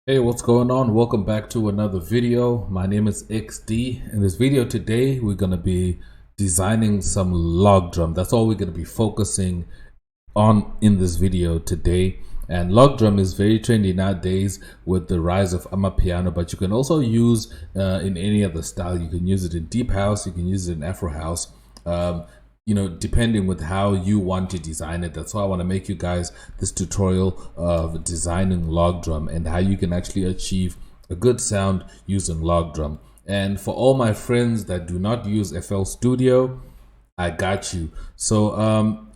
Hey, what's going on? Welcome back to another video. My name is XD. In this video today, we're going to be designing some log drum. That's all we're going to be focusing on in this video today. And log drum is very trendy nowadays with the rise of amapiano, but you can also use in any other style. You can use it in deep house, you can use it in Afro house. Depending with how you want to design it. That's why I want to make you guys this tutorial of designing log drum and how you can actually achieve a good sound using log drum. And for all my friends that do not use FL Studio, I got you. So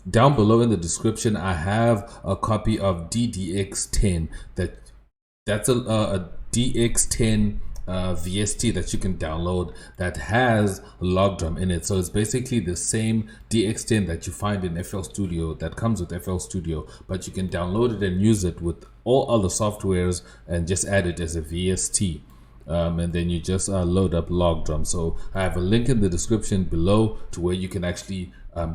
down below in the description, I have a copy of DX10. That's a DX10 VST that you can download that has log drum in it. So it's basically the same DX10 that you find in FL Studio, that comes with FL Studio, but you can download it and use it with all other softwares and just add it as a VST. And then you just load up log drum. So I have a link in the description below to where you can actually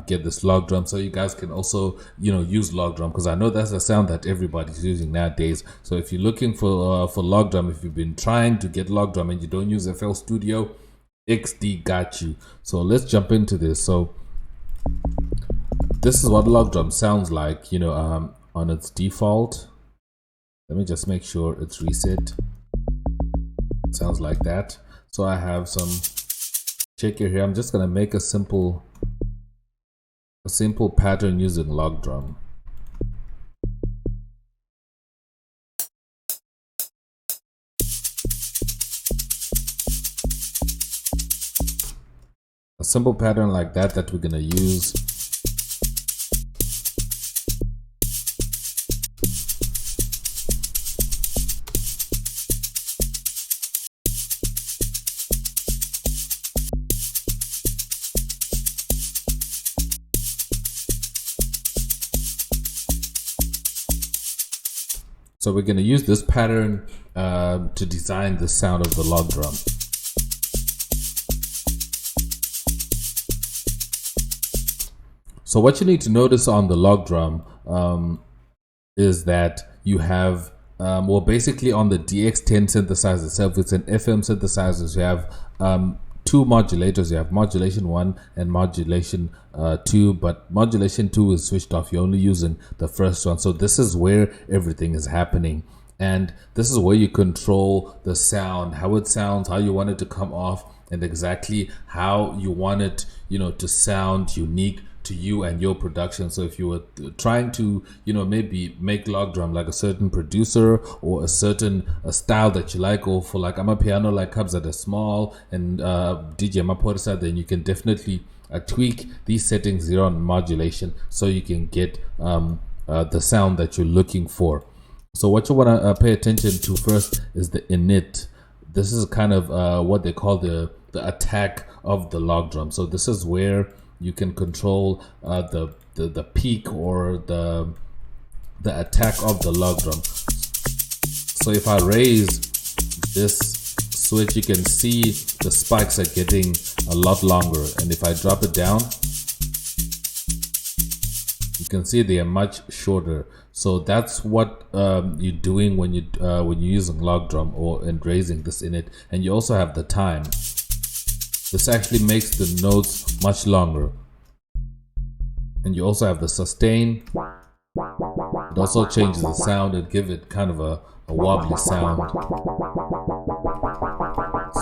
get this log drum, so you guys can also use log drum, because I know that's a sound that everybody's using nowadays. So if you're looking for log drum, if you've been trying to get log drum and you don't use FL Studio, XD got you. So let's jump into this. So this is what log drum sounds like on its default. Let me just make sure it's reset. It sounds like that. So I have some shaker here. I'm just gonna make a simple pattern using log drum. A simple pattern like that we're gonna use. So we're going to use this pattern to design the sound of the log drum. So what you need to notice on the log drum is that you have, basically on the DX10 synthesizer itself, it's an FM synthesizer. So you have two modulators. You have modulation 1 and modulation 2, but modulation 2 is switched off. You're only using the first one. So this is where everything is happening, and this is where you control the sound, how it sounds, how you want it to come off, and exactly how you want it to sound unique to you and your production. So if you were trying to maybe make log drum like a certain producer or a certain style that you like, or for like amapiano like Kabza Small and DJ Maporisa, then you can definitely tweak these settings here on modulation so you can get the sound that you're looking for. So what you want to pay attention to first is the init. This is kind of what they call the attack of the log drum. So this is where you can control the peak or the attack of the log drum. So if I raise this switch, you can see the spikes are getting a lot longer, and if I drop it down, you can see they are much shorter. So that's what you're doing when you're using log drum and raising this in it. And you also have the time. This actually makes the notes much longer. And you also have the sustain. It also changes the sound and give it kind of a wobbly sound.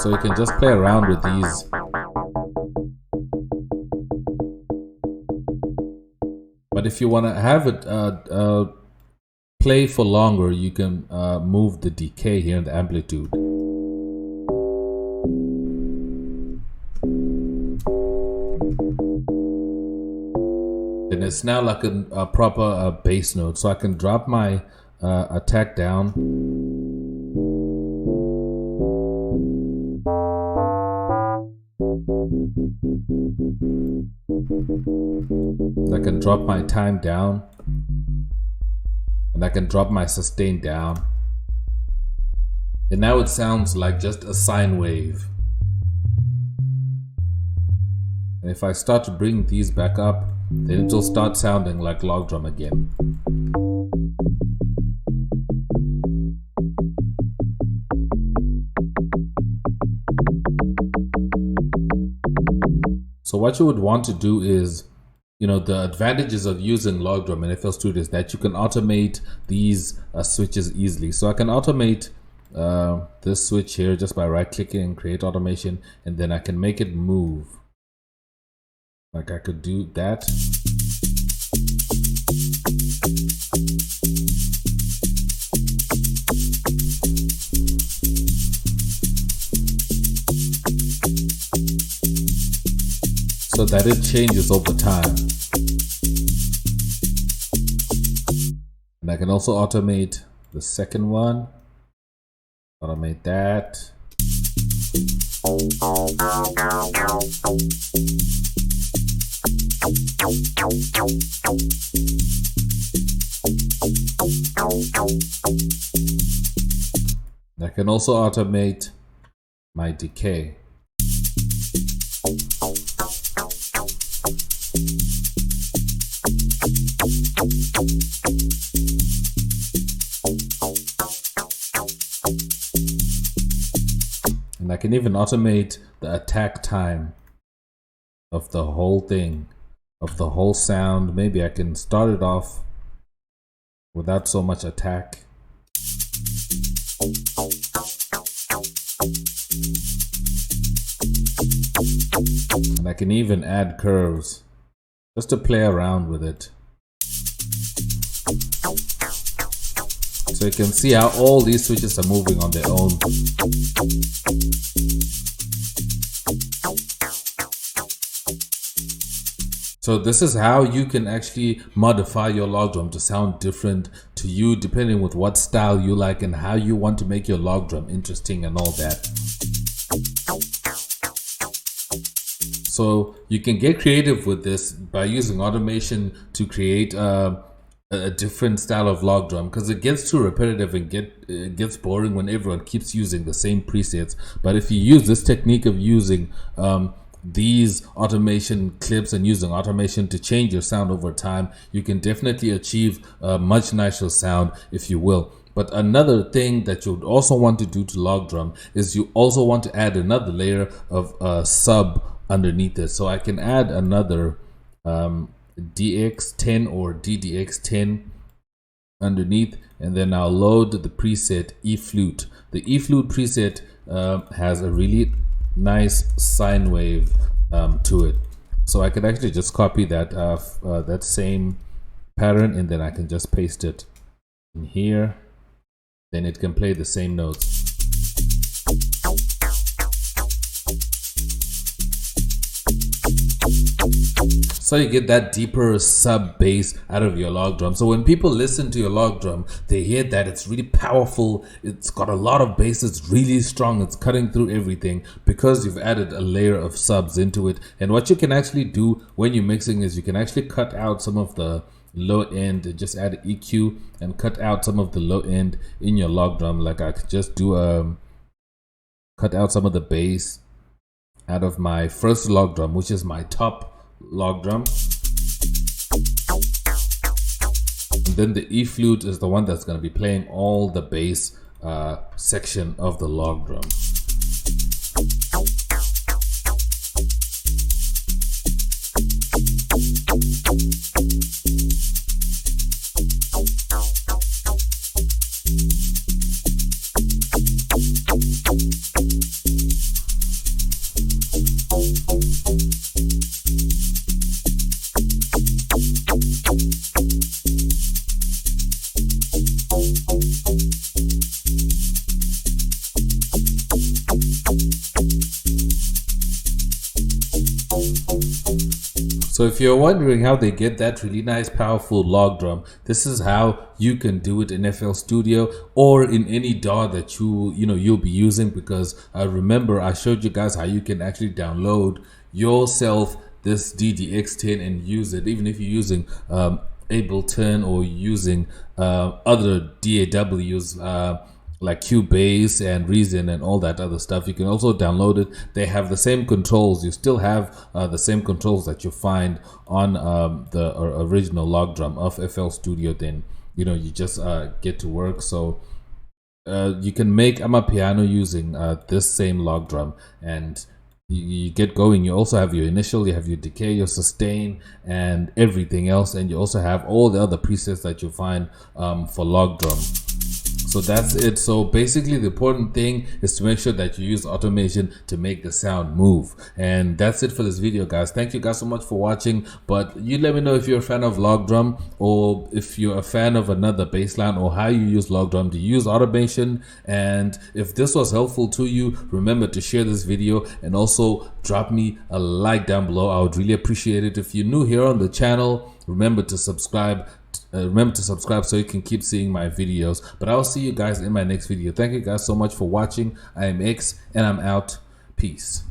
So you can just play around with these. But if you want to have it play for longer, you can move the decay here and the amplitude. And it's now like a proper bass note. So I can drop my attack down. I can drop my time down. And I can drop my sustain down. And now it sounds like just a sine wave. And if I start to bring these back up, then it will start sounding like log drum again. So what you would want to do is, the advantages of using log drum in FL Studio is that you can automate these switches easily. So I can automate this switch here just by right clicking and create automation, and then I can make it move. Like I could do that. So that it changes over time. And I can also automate the second one. Automate that. I can also automate my decay. And I can even automate the attack time of the whole thing, of the whole sound. Maybe I can start it off without so much attack. And I can even add curves just to play around with it. So you can see how all these switches are moving on their own. So this is how you can actually modify your log drum to sound different to you, depending with what style you like and how you want to make your log drum interesting and all that. So you can get creative with this by using automation to create a different style of log drum, because it gets too repetitive and it gets boring when everyone keeps using the same presets. But if you use this technique of using these automation clips and using automation to change your sound over time, you can definitely achieve a much nicer sound, if you will. But another thing that you would also want to do to log drum is you also want to add another layer of sub underneath it. So I can add another DX10 or DDX10 underneath, and then I'll load the preset E-flute. The E-flute preset has a really nice sine wave to it, so I could actually just copy that that same pattern, and then I can just paste it in here. Then it can play the same notes. So you get that deeper sub bass out of your log drum. So when people listen to your log drum, they hear that it's really powerful, it's got a lot of bass, it's really strong, it's cutting through everything, because you've added a layer of subs into it. And what you can actually do when you're mixing is you can actually cut out some of the low end, just add EQ and cut out some of the low end in your log drum. Like I could just do cut out some of the bass out of my first log drum, which is my top log drum, and then the E-flute is the one that's going to be playing all the bass section of the log drum. So if you're wondering how they get that really nice powerful log drum, this is how you can do it in FL Studio or in any DAW that you'll be using. Because remember, I showed you guys how you can actually download yourself this DX10 and use it, even if you're using Ableton or using other DAWs like Cubase and Reason and all that other stuff. You can also download it. They have the same controls. You still have the same controls that you find on the original log drum of FL Studio. Then you just get to work. So you can make Amapiano using this same log drum, and you get going, you also have your initial, you have your decay, your sustain, and everything else, and you also have all the other presets that you find for log drum. So that's it. So basically the important thing is to make sure that you use automation to make the sound move. And that's it for this video, guys. Thank you guys so much for watching. But you let me know if you're a fan of log drum, or if you're a fan of another bass line, or how you use log drum. Do you use automation? And if this was helpful to you, remember to share this video and also drop me a like down below. I would really appreciate it. If you're new here on the channel, remember to subscribe. So you can keep seeing my videos. But I'll see you guys in my next video. Thank you guys so much for watching. I am X and I'm out. Peace.